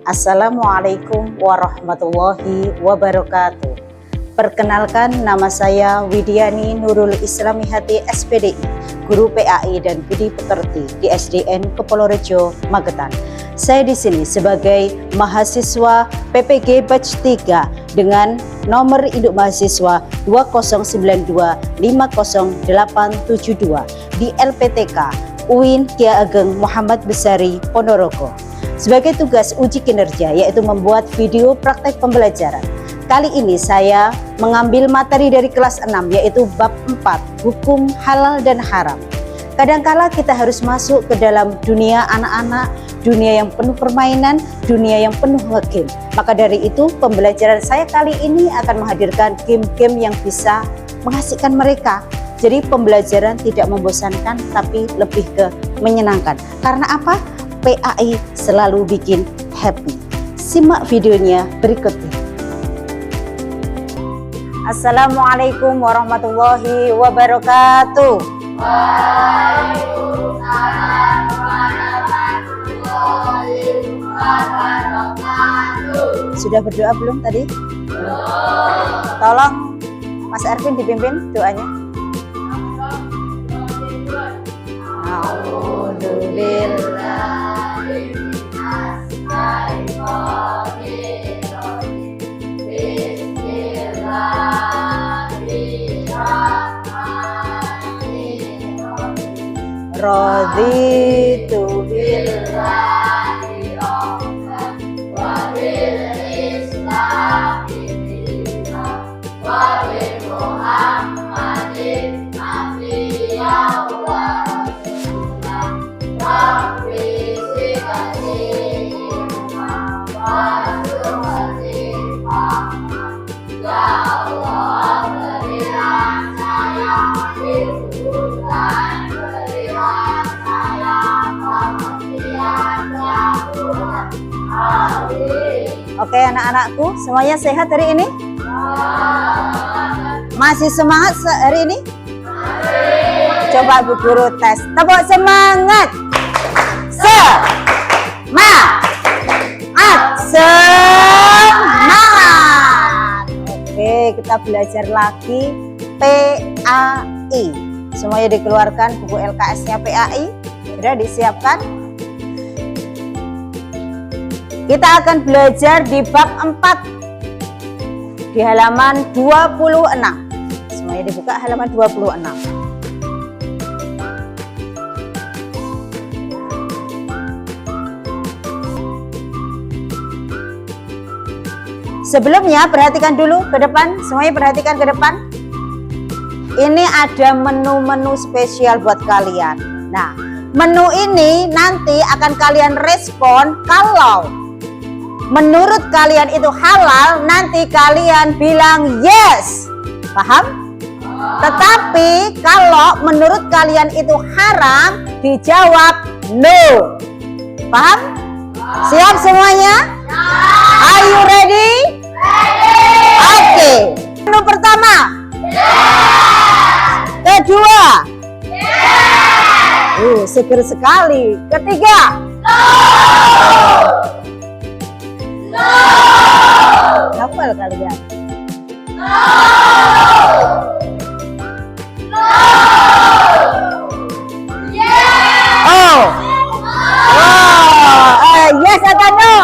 Assalamualaikum warahmatullahi wabarakatuh. Perkenalkan, nama saya Widiani Nurul Islamihati SPDI, Guru PAI dan Budi Pekerti di SDN Kepolorejo, Magetan. Saya di sini sebagai mahasiswa PPG Batch 3 dengan nomor induk mahasiswa 2092500872 di LPTK UIN Ki Ageng Muhammad Besari Ponorogo. Sebagai tugas uji kinerja yaitu membuat video praktek pembelajaran. Kali ini saya mengambil materi dari kelas 6 yaitu bab 4, hukum halal dan haram. Kadangkala kita harus masuk ke dalam dunia anak-anak, dunia yang penuh permainan, dunia yang penuh game. Maka dari itu pembelajaran saya kali ini akan menghadirkan game-game yang bisa mengasihkan mereka. Jadi pembelajaran tidak membosankan tapi lebih ke menyenangkan. Karena apa? PAI selalu bikin happy. Simak videonya berikut ini. Assalamualaikum warahmatullahi wabarakatuh. Waalaikumsalam warahmatullahi wabarakatuh. Sudah berdoa belum tadi? Belum. Tolong Mas Ervin dipimpin doanya. Raditu billahi rabban wa bil islami dinan wa bi Muhammadin nabiyyan wa rasulan wa bi sifatihi wa suratihi ya Allah berilah saya hidupkan. Oke anak-anakku, semuanya sehat hari ini? Masih semangat hari ini? Coba Bu Guru tes. Tepuk semangat. Semangat. Oke, kita belajar lagi PAI. Semuanya dikeluarkan buku LKS-nya PAI. Sudah disiapkan? Kita akan belajar di bab 4 di halaman 26. Semuanya dibuka halaman 26. Sebelumnya perhatikan dulu ke depan, semuanya perhatikan ke depan. Ini ada menu-menu spesial buat kalian. Nah, menu ini nanti akan kalian respon kalau menurut kalian itu halal, nanti kalian bilang yes. Paham? Tetapi kalau menurut kalian itu haram, dijawab no. Paham? Siap semuanya? Are you ready? Oke. Menu pertama. Kedua. Seger sekali. Ketiga. Hafal kalian. Yes atau no?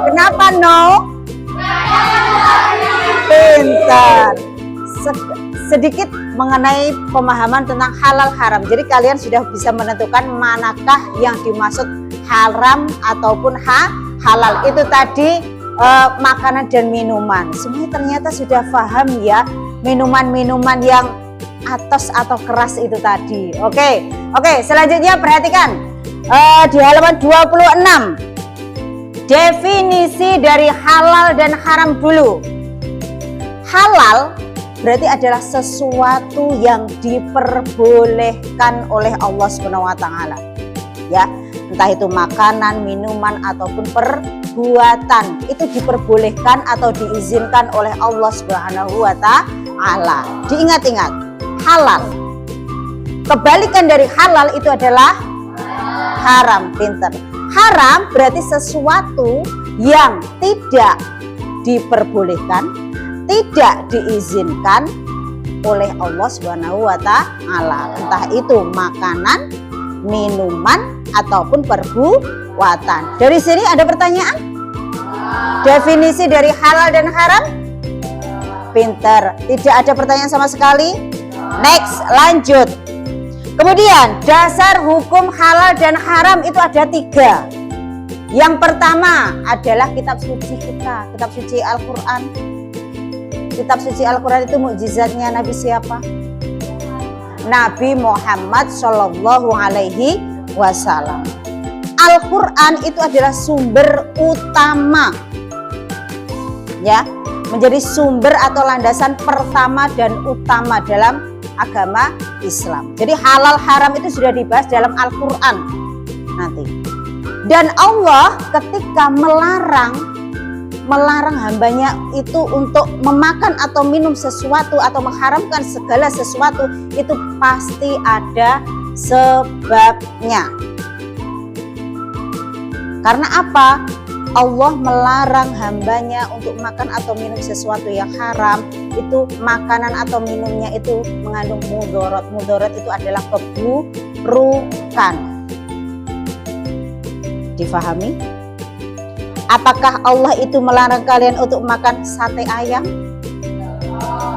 Kenapa no? Pintar. Sedikit mengenai pemahaman tentang halal haram. Jadi kalian sudah bisa menentukan manakah yang dimaksud haram ataupun halal. Itu tadi makanan dan minuman. Semuanya ternyata sudah paham ya, minuman-minuman yang atos atau keras itu tadi. Oke, selanjutnya perhatikan di halaman 26. Definisi dari halal dan haram dulu. Halal berarti adalah sesuatu yang diperbolehkan oleh Allah SWT. Ya, entah itu makanan, minuman ataupun perbuatan, itu diperbolehkan atau diizinkan oleh Allah SWT. Diingat-ingat, halal. Kebalikan dari halal itu adalah haram. Pinter. Haram berarti sesuatu yang tidak diperbolehkan, tidak diizinkan oleh Allah Subhanahu wa Ta'ala. Entah itu makanan, minuman, ataupun perbuatan. Dari sini ada pertanyaan? Definisi dari halal dan haram? Pinter. Tidak ada pertanyaan sama sekali? Next, lanjut. Kemudian dasar hukum halal dan haram itu ada 3. Yang pertama adalah kitab suci kita, kitab suci Al-Quran. Kitab suci Al-Quran itu mukjizatnya Nabi siapa? Nabi Muhammad Shallallahu Alaihi Wasallam. Al-Quran itu adalah sumber utama, ya, menjadi sumber atau landasan pertama dan utama dalam agama Islam. Jadi halal haram itu sudah dibahas dalam Al-Quran nanti. Dan Allah ketika melarang hambanya itu untuk memakan atau minum sesuatu atau mengharamkan segala sesuatu, itu pasti ada sebabnya. Karena apa? Allah melarang hambanya untuk makan atau minum sesuatu yang haram. Itu makanan atau minumnya itu mengandung mudorot. Mudorot itu adalah keburukan. Difahami? Apakah Allah itu melarang kalian untuk makan sate ayam?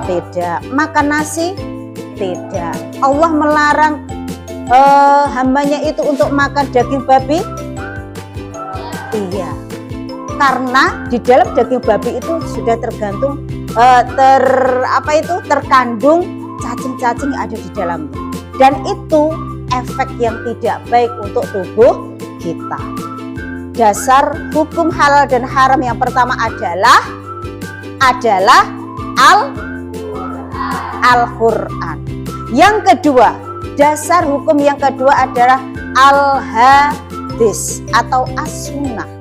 Tidak. Makan nasi? Tidak. Allah melarang hambanya itu untuk makan daging babi? Iya. Karena di dalam daging babi itu sudah terkandung cacing-cacing yang ada di dalamnya. Dan itu efek yang tidak baik untuk tubuh kita. Dasar hukum halal dan haram yang pertama adalah Al-Quran. Yang kedua, dasar hukum yang kedua adalah Al-Hadis atau As-Sunnah.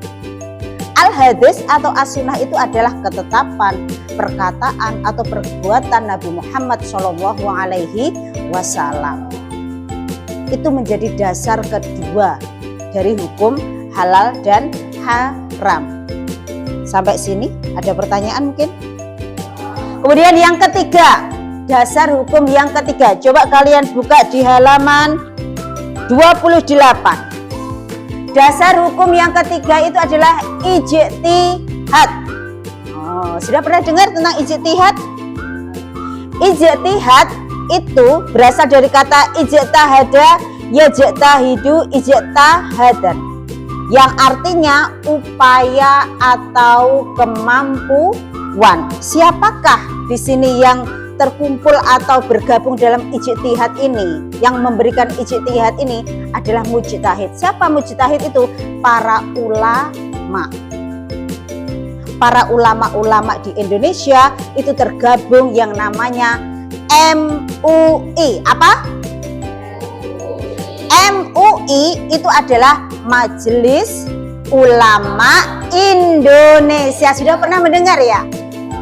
Al-Hadis atau As-Sunnah itu adalah ketetapan, perkataan atau perbuatan Nabi Muhammad Shallallahu Alaihi Wasallam. Itu menjadi dasar kedua dari hukum halal dan haram. Sampai sini ada pertanyaan mungkin? Kemudian yang ketiga, dasar hukum yang ketiga. Coba kalian buka di halaman 28. Dasar hukum yang ketiga itu adalah ijtihad. Oh, sudah pernah dengar tentang ijtihad? Ijtihad itu berasal dari kata ijtahada, yajtahidu, ijtahadan, yang artinya upaya atau kemampuan. Siapakah di sini yang terkumpul atau bergabung dalam ijtihad ini? Yang memberikan ijtihad ini adalah mujtahid. Siapa mujtahid itu? Para ulama. Para ulama-ulama di Indonesia itu tergabung yang namanya MUI. Apa? MUI itu adalah Majelis Ulama Indonesia. Sudah pernah mendengar ya?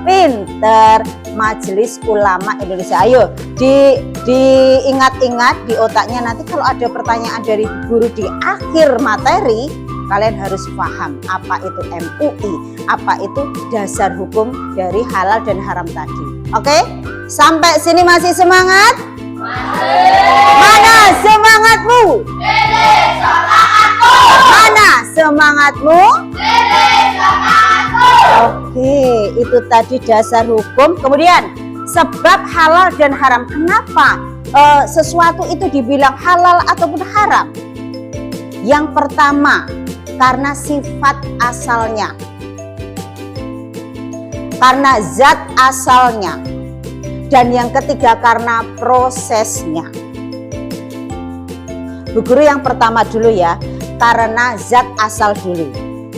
Pinter. Majelis Ulama Indonesia. Ayo diingat-ingat di otaknya, nanti kalau ada pertanyaan dari guru di akhir materi, kalian harus paham apa itu MUI, apa itu dasar hukum dari halal dan haram tadi. Oke? Sampai sini masih semangat? Mana semangatmu? Mana semangatmu? Oke, itu tadi dasar hukum. Kemudian sebab halal dan haram. Kenapa sesuatu itu dibilang halal ataupun haram? Yang pertama, karena sifat asalnya, karena zat asalnya. Dan yang ketiga, karena prosesnya. Bu Guru yang pertama dulu ya, karena zat asal dulu.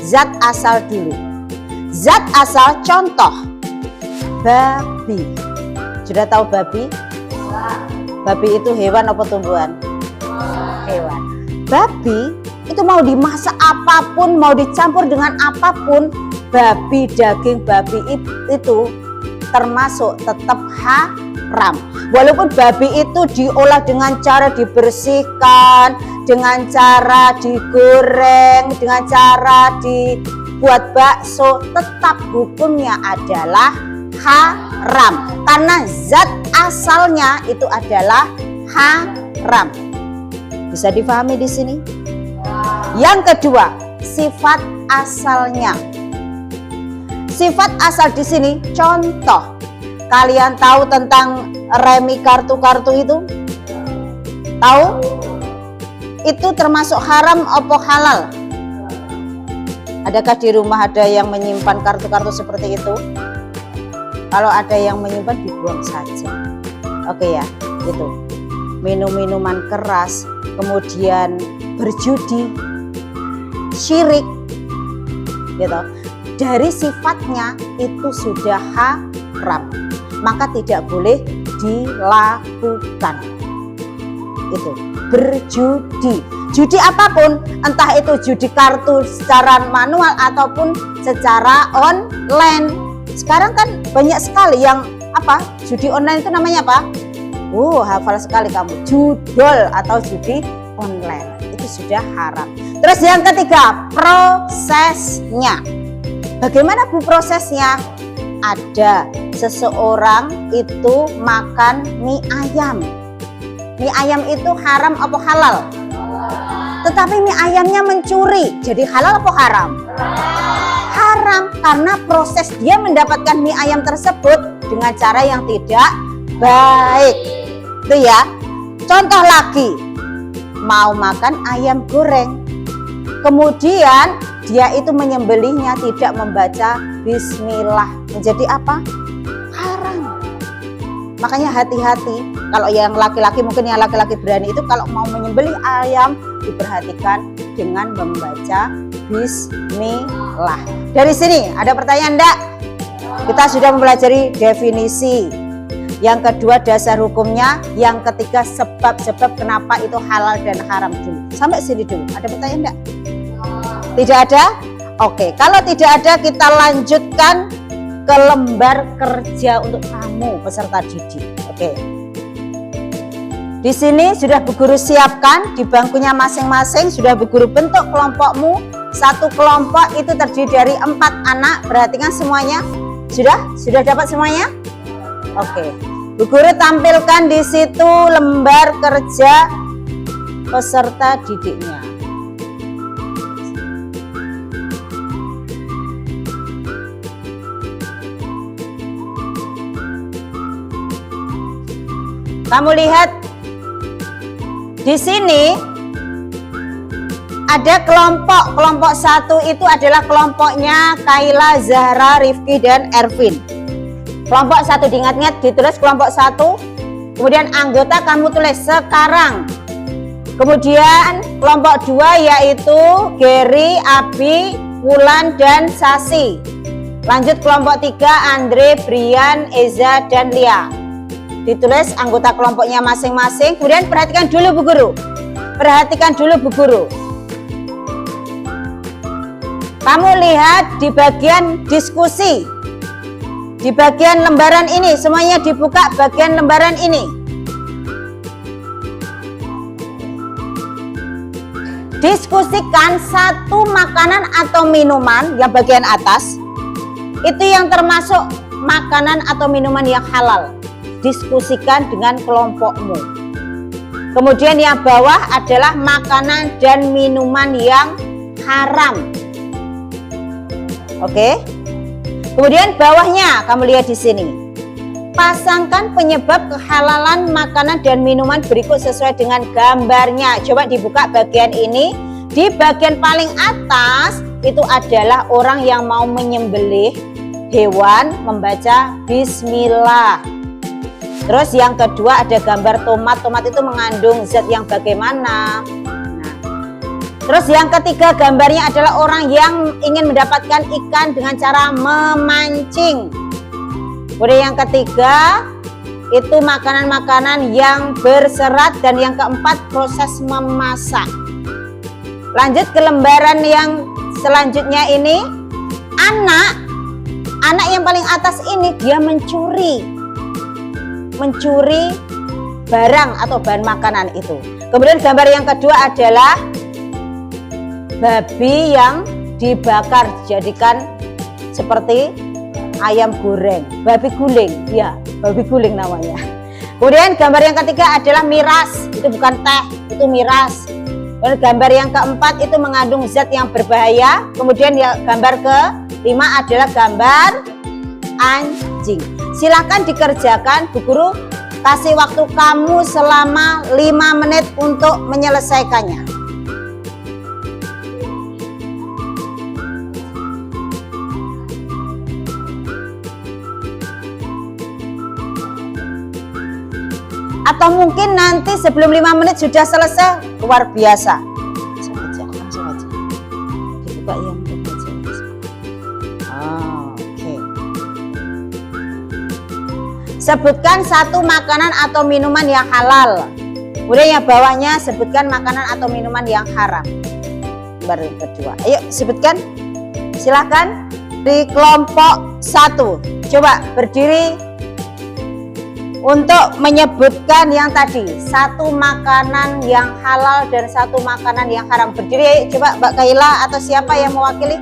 Zat asal dulu. Zat asal, contoh babi. Sudah tahu babi? Babi itu hewan apa tumbuhan? Hewan. Babi itu mau dimasak apapun, mau dicampur dengan apapun, babi, daging babi itu termasuk tetap haram. Walaupun babi itu diolah dengan cara dibersihkan, dengan cara digoreng, dengan cara dibuat bakso, tetap hukumnya adalah haram. Karena zat asalnya itu adalah haram. Bisa dipahami di sini? Yang kedua, sifat asalnya. Sifat asal di sini, contoh. Kalian tahu tentang remi kartu-kartu itu? Tahu? Itu termasuk haram atau halal? Adakah di rumah ada yang menyimpan kartu-kartu seperti itu? Kalau ada yang menyimpan, dibuang saja. Oke ya, itu. Minum-minuman keras, kemudian berjudi, syirik, gitu. Dari sifatnya itu sudah haram, maka tidak boleh dilakukan. Itu berjudi, judi apapun, entah itu judi kartu secara manual ataupun secara online. Sekarang kan banyak sekali yang judi online itu namanya apa? Hafal sekali kamu, judol atau judi online, itu sudah haram. Terus yang ketiga, prosesnya. Bagaimana Bu prosesnya? Ada seseorang itu makan mie ayam. Mie ayam itu haram apa halal? Tetapi mie ayamnya mencuri, jadi halal apa haram? Haram, karena proses dia mendapatkan mie ayam tersebut dengan cara yang tidak baik. Itu ya. Contoh lagi, mau makan ayam goreng, kemudian dia itu menyembelihnya tidak membaca bismillah, menjadi apa? Haram. Makanya hati-hati, kalau yang laki-laki, mungkin yang laki-laki berani itu kalau mau menyembelih ayam, diperhatikan dengan membaca bismillah. Dari sini ada pertanyaan enggak? Kita sudah mempelajari definisi. Yang kedua dasar hukumnya, yang ketiga sebab-sebab kenapa itu halal dan haram dulu. Sampai sini dulu. Ada pertanyaan enggak? Tidak ada? Oke, kalau tidak ada kita lanjutkan ke lembar kerja untuk kamu peserta didik. Oke. Di sini sudah Bu Guru siapkan di bangkunya masing-masing, sudah Bu Guru bentuk kelompokmu. Satu kelompok itu terdiri dari 4 anak. Perhatikan semuanya. Sudah dapat semuanya? Oke. Bu Guru tampilkan di situ lembar kerja peserta didiknya. Kamu lihat di sini ada kelompok 1 itu adalah kelompoknya Kaila, Zahra, Rifki dan Ervin. Kelompok 1 diingat-ingat, ditulis kelompok 1. Kemudian anggota kamu tulis sekarang. Kemudian kelompok 2 yaitu Gary, Abi, Wulan dan Sasi. Lanjut kelompok 3 Andre, Brian, Eza dan Lia. Ditulis anggota kelompoknya masing-masing. Kemudian perhatikan dulu Bu Guru. Perhatikan dulu Bu Guru. Kamu lihat di bagian diskusi. Di bagian lembaran ini, semuanya dibuka bagian lembaran ini. Diskusikan satu makanan atau minuman yang bagian atas. Itu yang termasuk makanan atau minuman yang halal. Diskusikan dengan kelompokmu. Kemudian yang bawah adalah makanan dan minuman yang haram. Oke. Kemudian bawahnya kamu lihat di sini. Pasangkan penyebab kehalalan makanan dan minuman berikut sesuai dengan gambarnya. Coba dibuka bagian ini. Di bagian paling atas itu adalah orang yang mau menyembelih hewan membaca bismillah. Terus yang kedua ada gambar tomat. Tomat itu mengandung zat yang bagaimana? Nah. Terus yang ketiga gambarnya adalah orang yang ingin mendapatkan ikan dengan cara memancing. Kemudian yang ketiga itu makanan-makanan yang berserat. Dan yang keempat proses memasak. Lanjut ke lembaran yang selanjutnya ini. Anak yang paling atas ini dia mencuri barang atau bahan makanan itu. Kemudian gambar yang kedua adalah babi yang dibakar dijadikan seperti ayam goreng, babi guling, ya, babi guling namanya. Kemudian gambar yang ketiga adalah miras, itu bukan teh, itu miras. Kemudian gambar yang keempat itu mengandung zat yang berbahaya. Kemudian ya, gambar kelima adalah gambar anjing. Silakan dikerjakan, Bu Guru kasih waktu kamu selama 5 menit untuk menyelesaikannya. Atau mungkin nanti sebelum 5 menit sudah selesai, luar biasa. Langsung aja. Dibuka yang baca. Oke. Sebutkan satu makanan atau minuman yang halal. Kemudian yang bawahnya sebutkan makanan atau minuman yang haram. Baru kedua. Ayo sebutkan. Silakan di kelompok 1. Coba berdiri untuk menyebutkan yang tadi, satu makanan yang halal dan satu makanan yang haram. Berdiri, ayo coba Mbak Kaila atau siapa yang mewakili?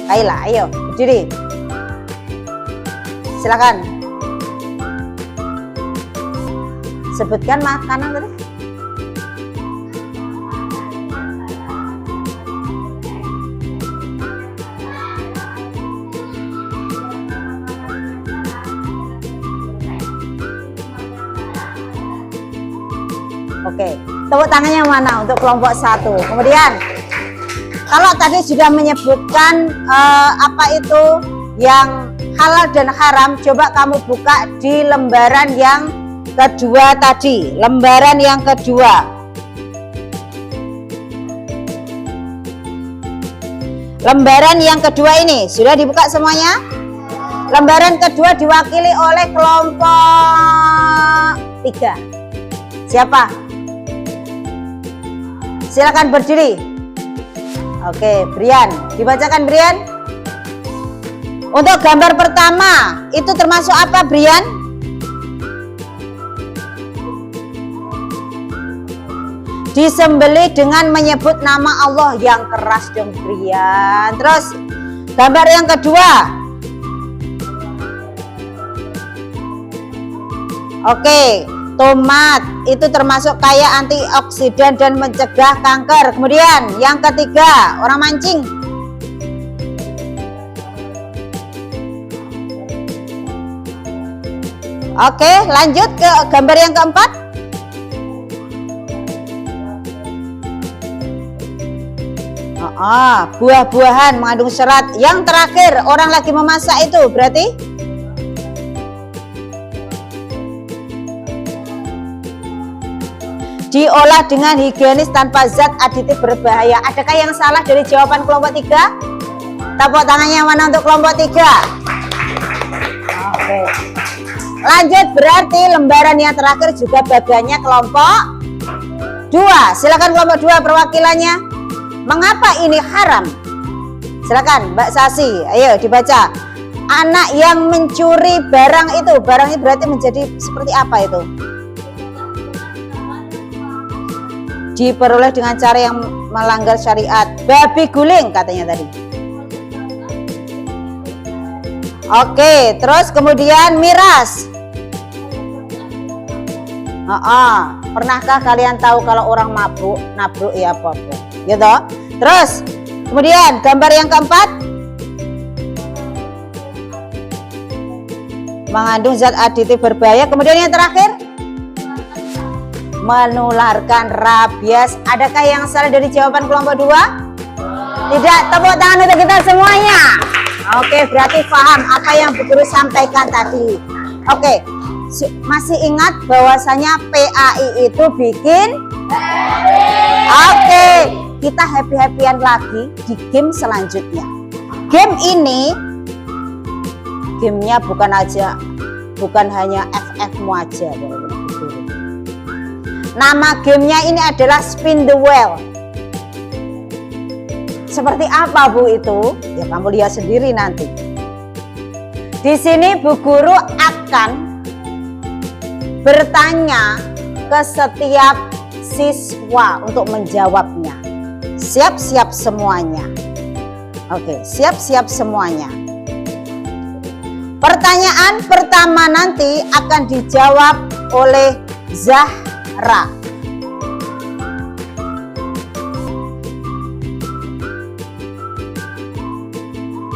Kaila, ayo berdiri. Silakan. Sebutkan makanan tadi. Oke, tepuk tangannya mana untuk kelompok 1. Kemudian, kalau tadi sudah menyebutkan apa itu yang halal dan haram, coba kamu buka di lembaran yang kedua tadi, lembaran yang kedua. Lembaran yang kedua ini sudah dibuka semuanya? Lembaran kedua diwakili oleh kelompok 3. Siapa? Silakan berdiri. Oke, Brian, dibacakan Brian. Untuk gambar pertama, itu termasuk apa, Brian? Disembelih dengan menyebut nama Allah, yang keras dong, Brian. Terus, gambar yang kedua. Oke. Tomat itu termasuk kaya antioksidan dan mencegah kanker. Kemudian yang ketiga, orang mancing. Oke, lanjut ke gambar yang keempat. Buah-buahan mengandung serat. Yang terakhir, orang lagi memasak itu berarti diolah dengan higienis tanpa zat aditif berbahaya. Adakah yang salah dari jawaban kelompok 3? Tepuk tangannya mana untuk kelompok 3? Oke. Lanjut, berarti lembaran yang terakhir juga bagiannya kelompok 2. Silakan kelompok 2 perwakilannya. Mengapa ini haram? Silakan Mbak Sasi, ayo dibaca. Anak yang mencuri barang itu, barangnya berarti menjadi seperti apa itu? Diperoleh dengan cara yang melanggar syariat. Babi guling katanya tadi. Oke, terus kemudian miras. Pernahkah kalian tahu kalau orang mabuk, nabruk ya apa-apa? Gitu. Terus kemudian gambar yang keempat, mengandung zat aditif berbahaya. Kemudian yang terakhir, menularkan rabies. Adakah yang salah dari jawaban kelompok 2? Tidak. Tepuk tangan untuk kita semuanya. Oke, berarti paham apa yang Bu Guru sampaikan tadi. Oke, masih ingat bahwasanya PAI itu bikin Oke, kita happy-happyan lagi di game selanjutnya. Game ini, gamenya bukan hanya FF-mu aja. Nama gamenya ini adalah Spin the Wheel. Seperti apa Bu itu? Ya kamu lihat sendiri nanti. Di sini Bu Guru akan bertanya ke setiap siswa untuk menjawabnya. Siap-siap semuanya. Oke, siap-siap semuanya. Pertanyaan pertama nanti akan dijawab oleh Zahra.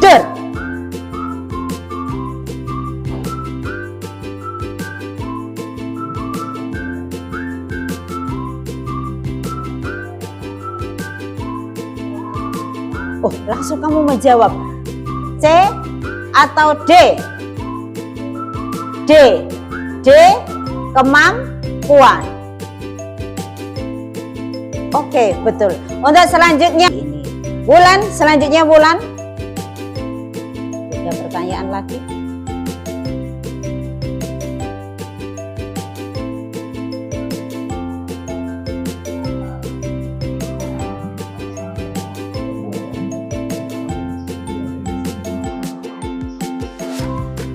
Der. Oh, langsung kamu menjawab. C atau D? D. D, kemampuan. Oke, betul. Untuk selanjutnya ini. Bulan, selanjutnya Bulan. 3 pertanyaan lagi.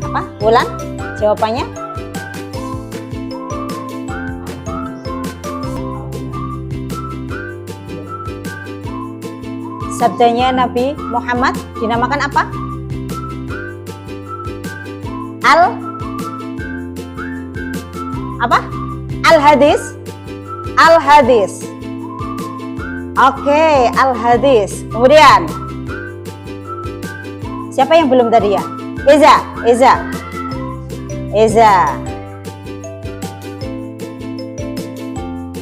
Apa? Bulan? Jawabannya? Sabdanya Nabi Muhammad dinamakan apa? Al-Hadis. Al-Hadis. Oke, Al-Hadis. Kemudian siapa yang belum tadi ya? Eza.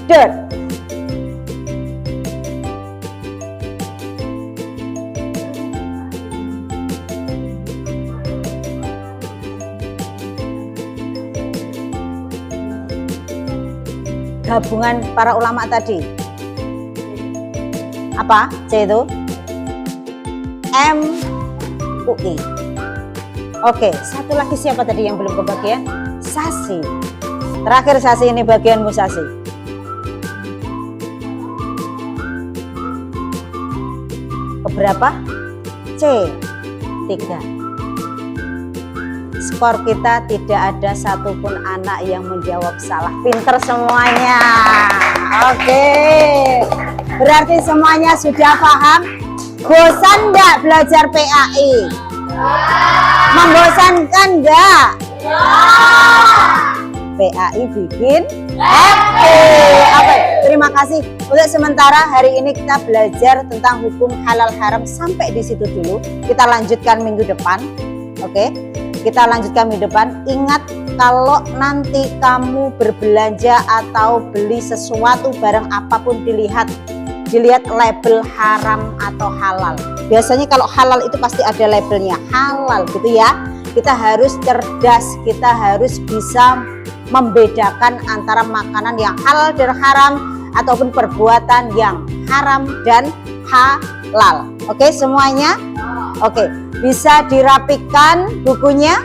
Der. Gabungan para ulama tadi. Apa? C itu? MUI. Oke, satu lagi siapa tadi yang belum kebagian? Sasi. Terakhir Sasi, ini bagianmu Sasi. Keberapa? C. 3. Skor kita tidak ada satupun anak yang menjawab salah. Pinter semuanya. Oke. Berarti semuanya sudah paham? Bosan nggak belajar PAI? Membosankan nggak? PAI bikin happy. Oke, terima kasih. Untuk sementara hari ini kita belajar tentang hukum halal haram sampai di situ dulu. Kita lanjutkan minggu depan. Oke, kita lanjutkan minggu depan. Ingat, kalau nanti kamu berbelanja atau beli sesuatu barang apapun, dilihat label haram atau halal. Biasanya kalau halal itu pasti ada labelnya halal gitu ya. Kita harus cerdas, kita harus bisa membedakan antara makanan yang halal dan haram ataupun perbuatan yang haram dan halal. Oke semuanya? Oke, bisa dirapikan bukunya?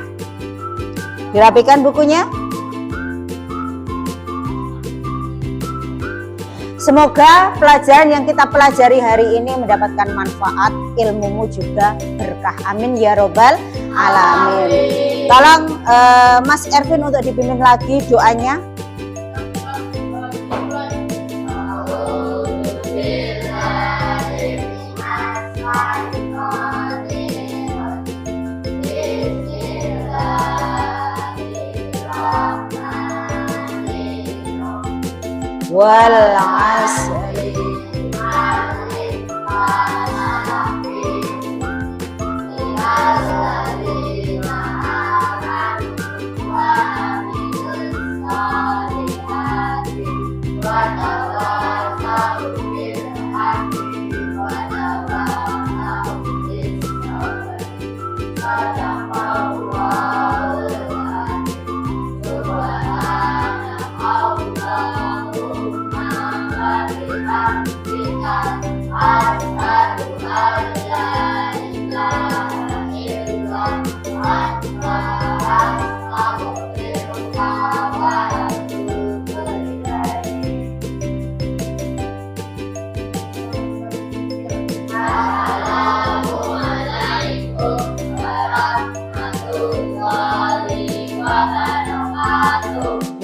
Dirapikan bukunya? Semoga pelajaran yang kita pelajari hari ini mendapatkan manfaat, ilmumu juga berkah. Amin ya robbal alamin. Tolong Mas Ervin untuk dipimpin lagi doanya. Wal asri.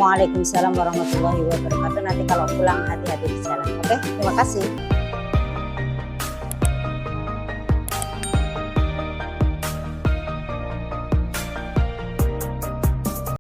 Waalaikumsalam warahmatullahi wabarakatuh. Nanti kalau pulang hati-hati di jalan. Oke, terima kasih.